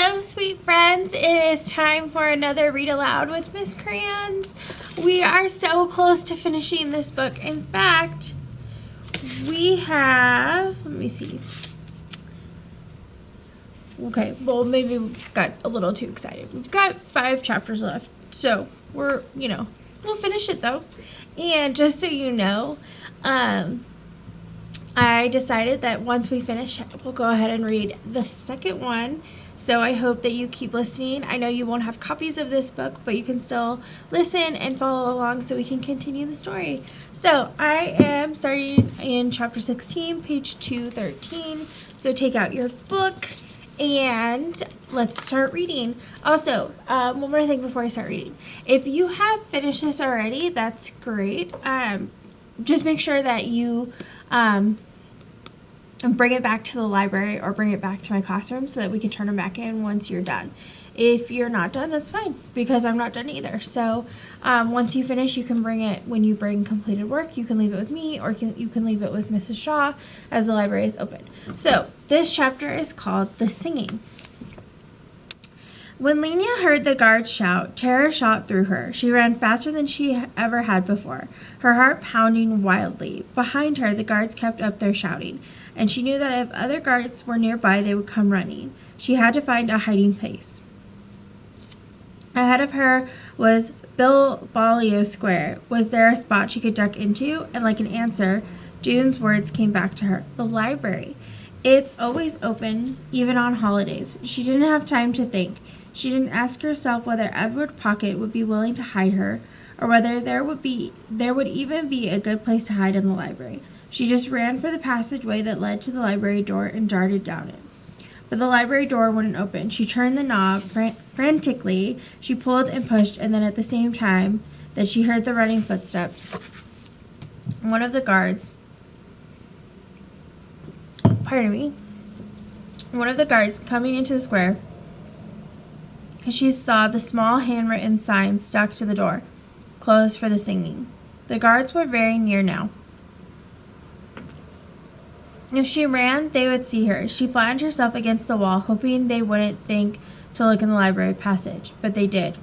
Hello, sweet friends. It is time for another Read Aloud with Miss Crayons. We are so close to finishing this book. In fact, we have, let me see. Okay, well, maybe we got a little too excited. We've got 5 chapters left, so we'll finish it though. And just so you know, I decided that once we finish, we'll go ahead and read the second one. So I hope that you keep listening. I know you won't have copies of this book, but you can still listen and follow along so we can continue the story. So I am starting in chapter 16, page 213. So take out your book and let's start reading. Also, one more thing before I start reading. If you have finished this already, that's great. Just make sure that you bring it back to the library or bring it back to my classroom so that we can turn them back in once you're done. If you're not done, that's fine, because I'm not done either. So once you finish, you can bring it. When you bring completed work, you can leave it with me, or you can leave it with Mrs. Shaw as the library is open. So this chapter is called The Singing. When Lena heard the guards shout, terror shot through her. She ran faster than she ever had before, her heart pounding wildly. Behind her, the guards kept up their shouting, and she knew that if other guards were nearby, they would come running. She had to find a hiding place. Ahead of her was Bilbalio Square. Was there a spot she could duck into? And like an answer, June's words came back to her. The library. It's always open, even on holidays. She didn't have time to think. She didn't ask herself whether Edward Pocket would be willing to hide her, or whether there would even be a good place to hide in the library. She just ran for the passageway that led to the library door and darted down it. But the library door wouldn't open. She turned the knob frantically. She pulled and pushed, and then at the same time that she heard the running footsteps, one of the guards coming into the square, she saw the small handwritten sign stuck to the door, closed for the singing. The guards were very near now. If she ran, they would see her. She flattened herself against the wall, hoping they wouldn't think to look in the library passage, but they did.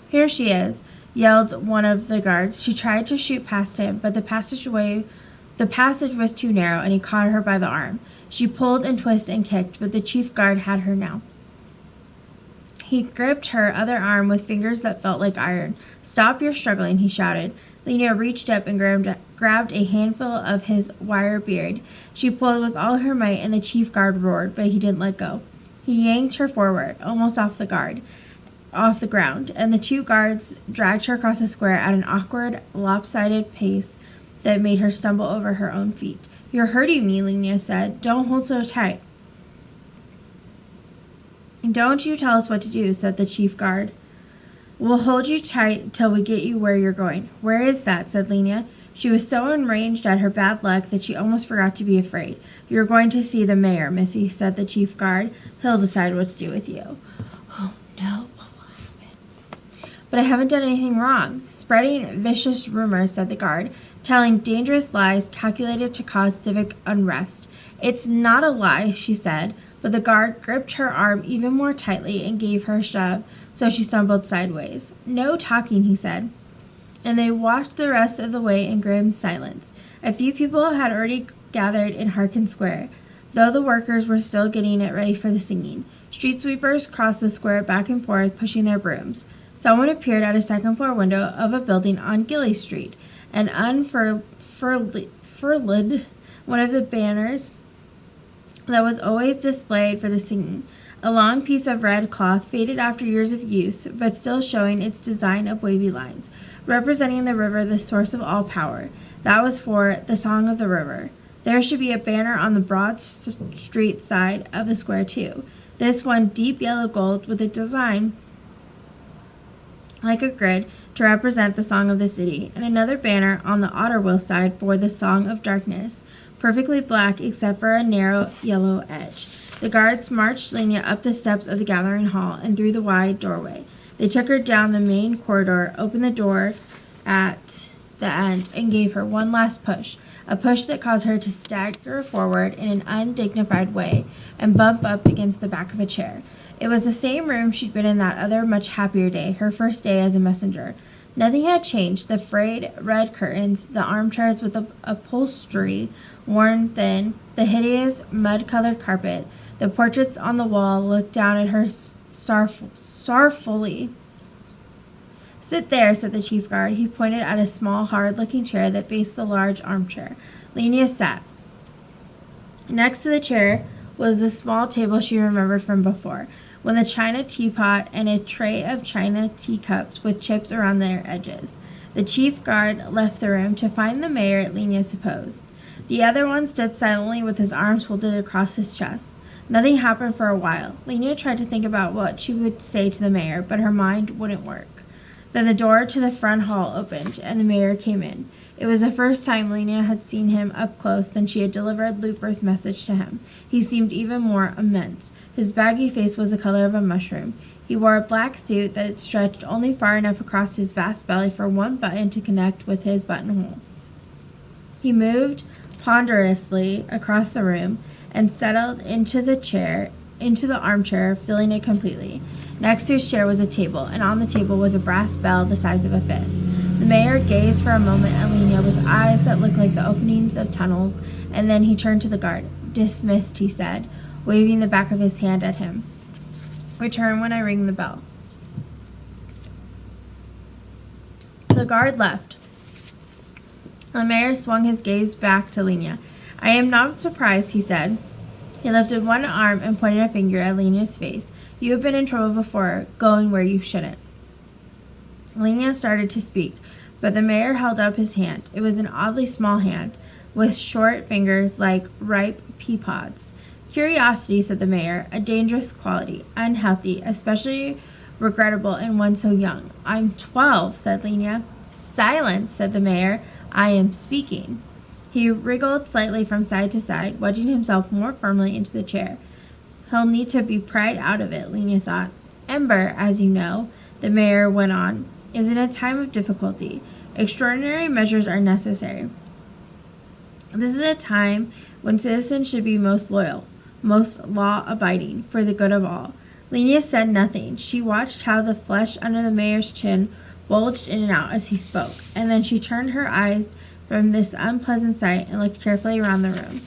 "Here she is," yelled one of the guards. She tried to shoot past him, but the passage was too narrow, and he caught her by the arm. She pulled and twisted and kicked, but the chief guard had her now. He gripped her other arm with fingers that felt like iron. "Stop your struggling," he shouted. Lena reached up and grabbed a handful of his wire beard. She pulled with all her might, and the chief guard roared, but he didn't let go. He yanked her forward, almost off the ground, and the 2 guards dragged her across the square at an awkward, lopsided pace that made her stumble over her own feet. "You're hurting me," Lena said. "Don't hold so tight." "Don't you tell us what to do," said the chief guard. "We'll hold you tight till we get you where you're going." "Where is that?" said Lena. She was so enraged at her bad luck that she almost forgot to be afraid. "You're going to see the mayor, missy," said the chief guard. "He'll decide what to do with you." "Oh no, what will happen?" "But I haven't done anything wrong." "Spreading vicious rumors," said the guard. "Telling dangerous lies calculated to cause civic unrest." "It's not a lie," she said, but the guard gripped her arm even more tightly and gave her a shove, so she stumbled sideways. "No talking," he said, and they walked the rest of the way in grim silence. A few people had already gathered in Harkin Square, though the workers were still getting it ready for the singing. Street sweepers crossed the square back and forth, pushing their brooms. Someone appeared at a second-floor window of a building on Gilly Street and unfurled one of the banners that was always displayed for the singing. A long piece of red cloth, faded after years of use, but still showing its design of wavy lines, representing the river, the source of all power. That was for the Song of the River. There should be a banner on the broad street side of the square, too. This one deep yellow gold with a design like a grid to represent the song of the city, and another banner on the Otterwheel side for the Song of Darkness, perfectly black except for a narrow yellow edge. The guards marched Lena up the steps of the gathering hall and through the wide doorway. They took her down the main corridor, opened the door at the end, and gave her one last push. a push that caused her to stagger forward in an undignified way and bump up against the back of a chair. It was the same room she'd been in that other much happier day, her first day as a messenger. Nothing had changed. The frayed red curtains, the armchairs with the upholstery worn thin, the hideous mud-colored carpet, the portraits on the wall looked down at her sorrowfully. "Sit there," said the chief guard. He pointed at a small, hard-looking chair that faced the large armchair. Lenia sat. Next to the chair was the small table she remembered from before, with a china teapot and a tray of china teacups with chips around their edges. The chief guard left the room to find the mayor, Lenia supposed. The other one stood silently with his arms folded across his chest. Nothing happened for a while. Lenia tried to think about what she would say to the mayor, but her mind wouldn't work. Then the door to the front hall opened, and the mayor came in. It was the first time Lenia had seen him up close since she had delivered Looper's message to him. He seemed even more immense. His baggy face was the color of a mushroom. He wore a black suit that stretched only far enough across his vast belly for one button to connect with his buttonhole. He moved ponderously across the room and settled into the armchair, filling it completely. Next to his chair was a table, and on the table was a brass bell the size of a fist. The mayor gazed for a moment at Lenia with eyes that looked like the openings of tunnels, and then he turned to the guard. "Dismissed," he said, waving the back of his hand at him. "Return when I ring the bell." The guard left. The mayor swung his gaze back to Lenia. "I am not surprised," he said. He lifted one arm and pointed a finger at Lenia's face. "You have been in trouble before, going where you shouldn't." Lenia started to speak, but the mayor held up his hand. It was an oddly small hand, with short fingers like ripe pea pods. "Curiosity," said the mayor, "a dangerous quality, unhealthy, especially regrettable in one so young." "I'm 12, said Lenia. "Silence," said the mayor. "I am speaking." He wriggled slightly from side to side, wedging himself more firmly into the chair. "He'll need to be pried out of it," Lenia thought. "Ember, as you know," the mayor went on, "is in a time of difficulty. Extraordinary measures are necessary. This is a time when citizens should be most loyal, most law-abiding, for the good of all." Lenia said nothing. She watched how the flesh under the mayor's chin bulged in and out as he spoke, and then she turned her eyes from this unpleasant sight and looked carefully around the room.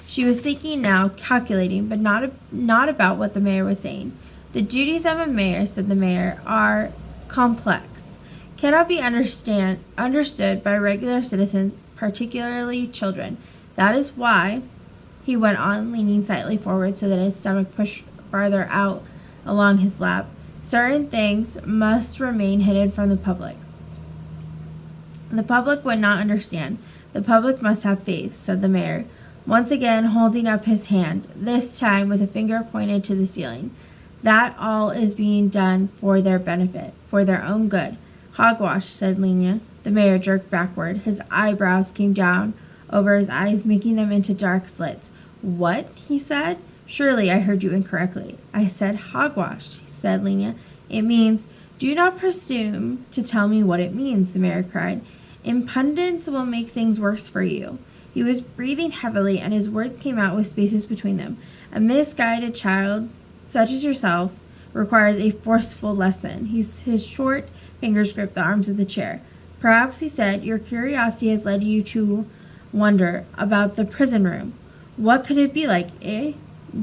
She was thinking now, calculating, but not about what the mayor was saying. "The duties of a mayor," said the mayor, "are complex, cannot be understood by regular citizens, particularly children. That is why," he went on, leaning slightly forward so that his stomach pushed farther out along his lap, "certain things must remain hidden from the public. The public would not understand. The public must have faith," said the mayor, once again holding up his hand, this time with a finger pointed to the ceiling. "That all is being done for their benefit, for their own good." "Hogwash," said Lenia. The mayor jerked backward. His eyebrows came down over his eyes, making them into dark slits. "What?" he said. "Surely I heard you incorrectly." "I said hogwash," said Lenia. "It means—" "Do not presume to tell me what it means," the mayor cried. "Impudence will make things worse for you." He was breathing heavily, and his words came out with spaces between them. "A misguided child, such as yourself, requires a forceful lesson." His short fingers gripped the arms of the chair. "Perhaps," he said, "your curiosity has led you to wonder about the prison room. What could it be like, eh?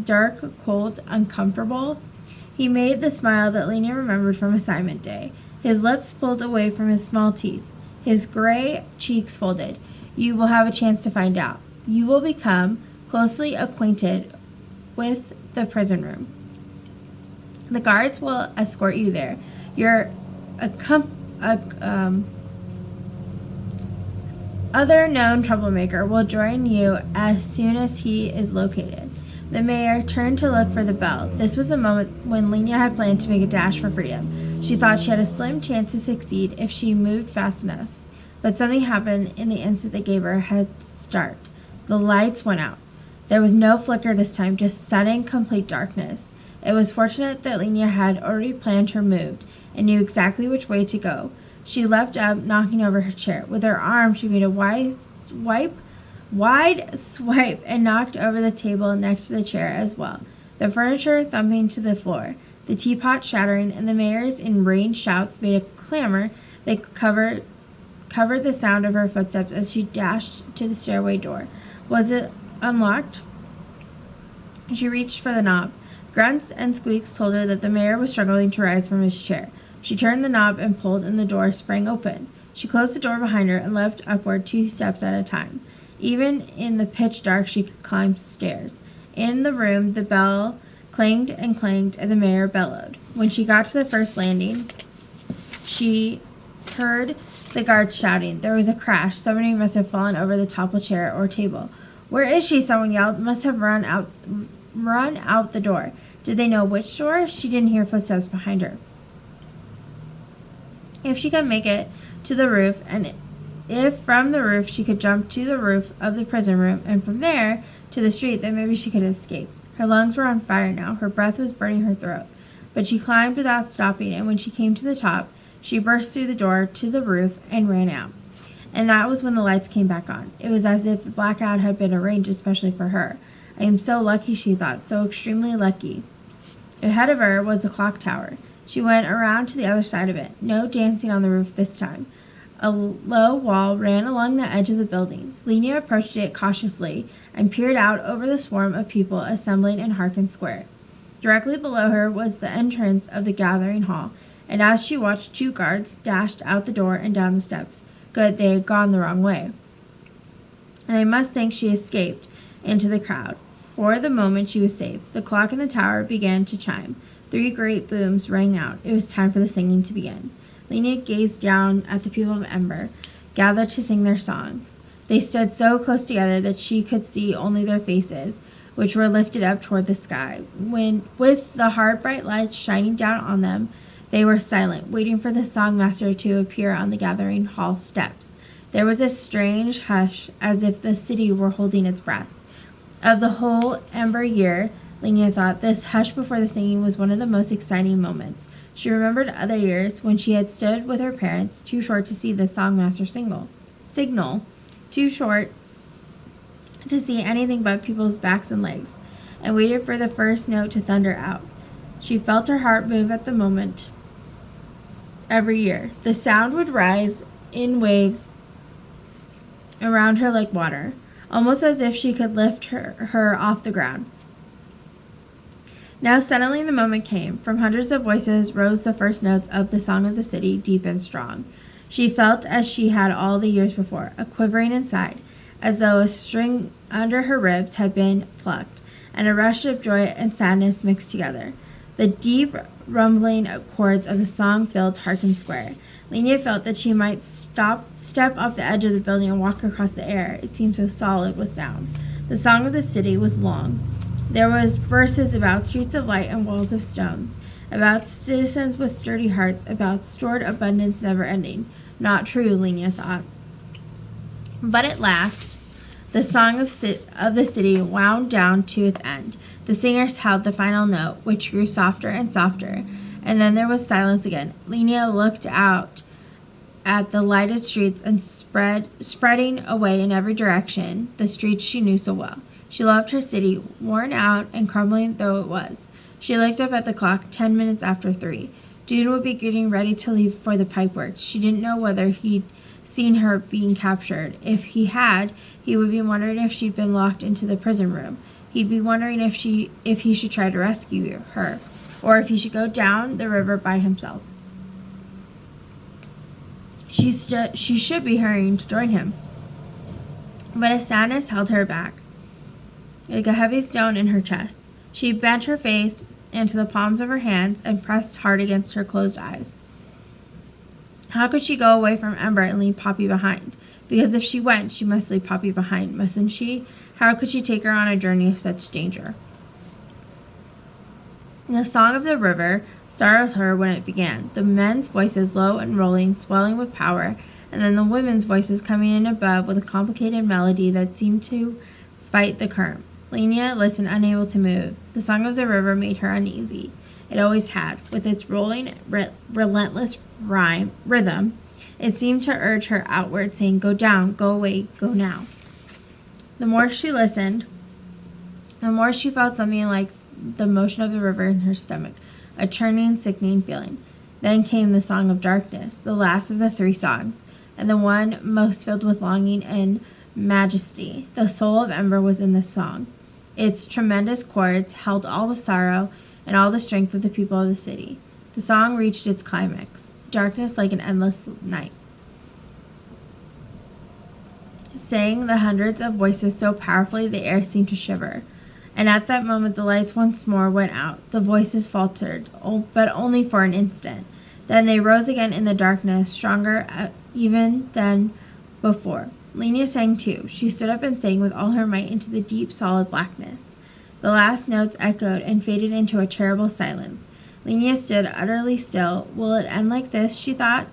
Dark, cold, uncomfortable?" He made the smile that Lenia remembered from assignment day. His lips pulled away from his small teeth. His gray cheeks folded. "You will have a chance to find out. You will become closely acquainted with the prison room. The guards will escort you there. Your other known troublemaker will join you as soon as he is located." The mayor turned to look for the bell. This was the moment when Lenia had planned to make a dash for freedom. She thought she had a slim chance to succeed if she moved fast enough. But something happened in the instant that gave her a head start. The lights went out. There was no flicker this time, just sudden, complete darkness. It was fortunate that Lenia had already planned her move and knew exactly which way to go. She leapt up, knocking over her chair. With her arm, she made a wide swipe wide swipe and knocked over the table next to the chair as well, the furniture thumping to the floor, the teapot shattering, and the mayor's enraged shouts made a clamor that covered the sound of her footsteps as she dashed to the stairway door. Was it unlocked? She reached for the knob. Grunts and squeaks told her that the mayor was struggling to rise from his chair. She turned the knob and pulled, and the door sprang open. She closed the door behind her and leapt upward 2 steps at a time. Even in the pitch dark, she could climb stairs. In the room, the bell clanged, and the mayor bellowed. When she got to the first landing, she heard the guards shouting. There was a crash. Somebody must have fallen over the toppled chair or table. "Where is she?" someone yelled. "Must have run out the door." Did they know which door? She didn't hear footsteps behind her. If she could make it to the roof, and if from the roof she could jump to the roof of the prison room, and from there to the street, then maybe she could escape. Her lungs were on fire now. Her breath was burning her throat. But she climbed without stopping, and when she came to the top, she burst through the door to the roof and ran out. And that was when the lights came back on. It was as if the blackout had been arranged especially for her. I am so lucky, she thought, so extremely lucky. Ahead of her was the clock tower. She went around to the other side of it. No dancing on the roof this time. A low wall ran along the edge of the building. Lena approached it cautiously and peered out over the swarm of people assembling in Harkin Square. Directly below her was the entrance of the gathering hall, and as she watched, 2 guards dashed out the door and down the steps. Good, they had gone the wrong way. And I must think she escaped into the crowd. For the moment she was safe. The clock in the tower began to chime. 3 great booms rang out. It was time for the singing to begin. Lena gazed down at the people of Ember, gathered to sing their songs. They stood so close together that she could see only their faces, which were lifted up toward the sky. When, with the hard bright lights shining down on them, they were silent, waiting for the songmaster to appear on the gathering hall steps. There was a strange hush, as if the city were holding its breath. Of the whole Ember year, Lena thought, this hush before the singing was one of the most exciting moments. She remembered other years when she had stood with her parents, too short to see the songmaster signal, too short to see anything but people's backs and legs, and waited for the first note to thunder out. She felt her heart move at the moment. Every year, the sound would rise in waves around her like water, almost as if she could lift her off the ground. Now suddenly the moment came. From hundreds of voices rose the first notes of the song of the city, deep and strong. She felt, as she had all the years before, a quivering inside, as though a string under her ribs had been plucked, and a rush of joy and sadness mixed together. The deep rumbling chords of the song filled Harkin Square. Lena felt that she might step off the edge of the building and walk across the air. It seemed so solid with sound. The song of the city was long. There was verses about streets of light and walls of stones, about citizens with sturdy hearts, about stored abundance never ending. Not true, Lena thought. But at last, the song of the city wound down to its end. The singers held the final note, which grew softer and softer, and then there was silence again. Lena looked out at the lighted streets and spreading away in every direction, the streets she knew so well. She loved her city, worn out and crumbling though it was. She looked up at the clock, 10 minutes after 3. Dune would be getting ready to leave for the pipeworks. She didn't know whether he'd seen her being captured. If he had, he would be wondering if she'd been locked into the prison room. He'd be wondering if he should try to rescue her, or if he should go down the river by himself. She should be hurrying to join him. But a sadness held her back, like a heavy stone in her chest. She bent her face into the palms of her hands and pressed hard against her closed eyes. How could she go away from Ember and leave Poppy behind? Because if she went, she must leave Poppy behind, mustn't she? How could she take her on a journey of such danger? The song of the river startled her when it began, the men's voices low and rolling, swelling with power, and then the women's voices coming in above with a complicated melody that seemed to fight the current. Lena listened, unable to move. The song of the river made her uneasy. It always had. With its rolling, relentless rhythm, it seemed to urge her outward, saying, "Go down, go away, go now." The more she listened, the more she felt something like the motion of the river in her stomach, a churning, sickening feeling. Then came the Song of Darkness, the last of the 3 songs, and the one most filled with longing and majesty. The soul of Ember was in this song. Its tremendous chords held all the sorrow and all the strength of the people of the city. The song reached its climax, darkness like an endless night. Sang the hundreds of voices so powerfully the air seemed to shiver. And at that moment the lights once more went out. The voices faltered, but only for an instant. Then they rose again in the darkness, stronger even than before. Lenia sang too. She stood up and sang with all her might into the deep, solid blackness. The last notes echoed and faded into a terrible silence. Lenia stood utterly still. Will it end like this, she thought.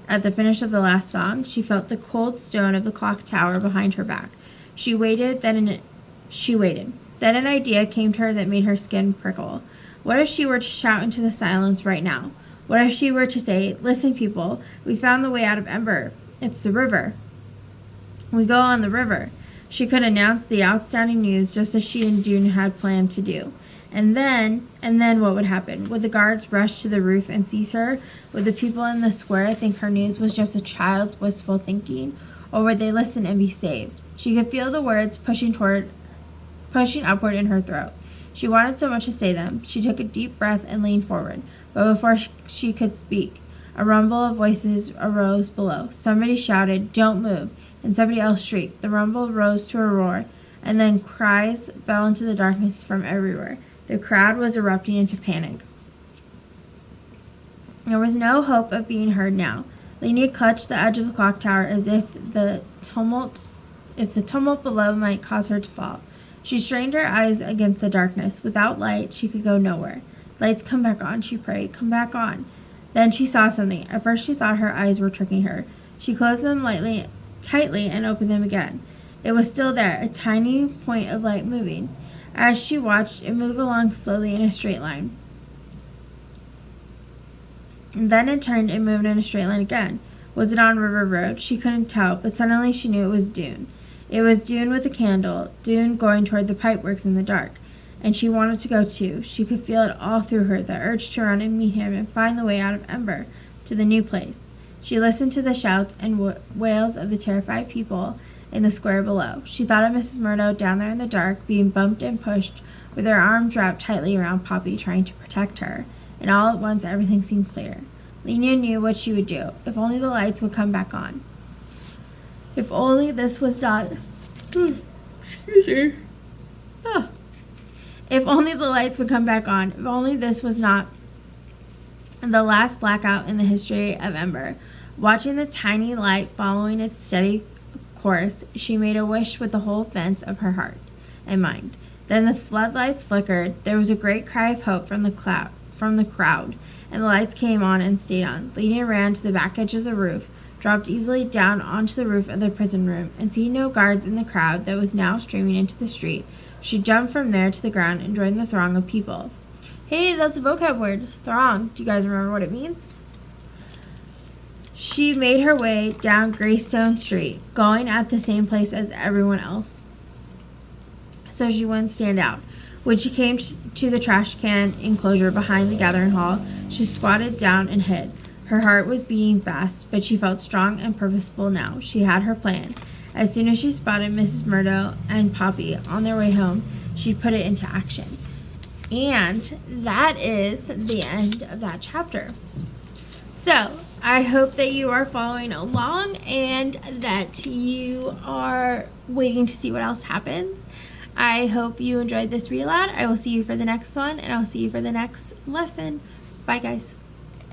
At the finish of the last song, she felt the cold stone of the clock tower behind her back. She waited. Then an idea came to her that made her skin prickle. What if she were to shout into the silence right now? What if she were to say, "Listen, people, we found the way out of Ember. It's the river. We go on the river." She could announce the outstanding news just as she and Dune had planned to do. And then what would happen? Would the guards rush to the roof and seize her? Would the people in the square think her news was just a child's wistful thinking? Or would they listen and be saved? She could feel the words pushing upward in her throat. She wanted so much to say them. She took a deep breath and leaned forward. But before she could speak, a rumble of voices arose below. Somebody shouted, "Don't move," and somebody else shrieked. The rumble rose to a roar, and then cries fell into the darkness from everywhere. The crowd was erupting into panic. There was no hope of being heard now. Lenia clutched the edge of the clock tower as if the tumult below might cause her to fall. She strained her eyes against the darkness. Without light, she could go nowhere. "Lights, come back on," she prayed. "Come back on." Then she saw something. At first she thought her eyes were tricking her. She closed them tightly and opened them again. It was still there, a tiny point of light moving. As she watched, it moved along slowly in a straight line. And then it turned and moved in a straight line again. Was it on River Road? She couldn't tell, but suddenly she knew it was Dune. It was Dune with a candle, Dune going toward the pipeworks in the dark. And she wanted to go too. She could feel it all through her, the urge to run and meet him and find the way out of Ember to the new place. She listened to the shouts and wails of the terrified people in the square below. She thought of Mrs. Murdo down there in the dark, being bumped and pushed, with her arms wrapped tightly around Poppy, trying to protect her. And all at once everything seemed clear. Lenia knew what she would do. If only the lights would come back on. If only this was not... Excuse me. If only the lights would come back on. If only this was not the last blackout in the history of Ember. Watching the tiny light following its steady course, she made a wish with the whole fence of her heart and mind. Then the floodlights flickered. There was a great cry of hope from the crowd, and the lights came on and stayed on. Lenia ran to the back edge of the roof, dropped easily down onto the roof of the prison room, and seeing no guards in the crowd that was now streaming into the street, she jumped from there to the ground and joined the throng of people. Hey, that's a vocab word, throng. Do you guys remember what it means? She made her way down Greystone Street, going at the same pace as everyone else, so she wouldn't stand out. When she came to the trash can enclosure behind the gathering hall, she squatted down and hid. Her heart was beating fast, but she felt strong and purposeful now. She had her plan. As soon as she spotted Mrs. Murdo and Poppy on their way home, she put it into action. And that is the end of that chapter. So, I hope that you are following along and that you are waiting to see what else happens. I hope you enjoyed this read aloud. I will see you for the next one, and I'll see you for the next lesson. Bye, guys.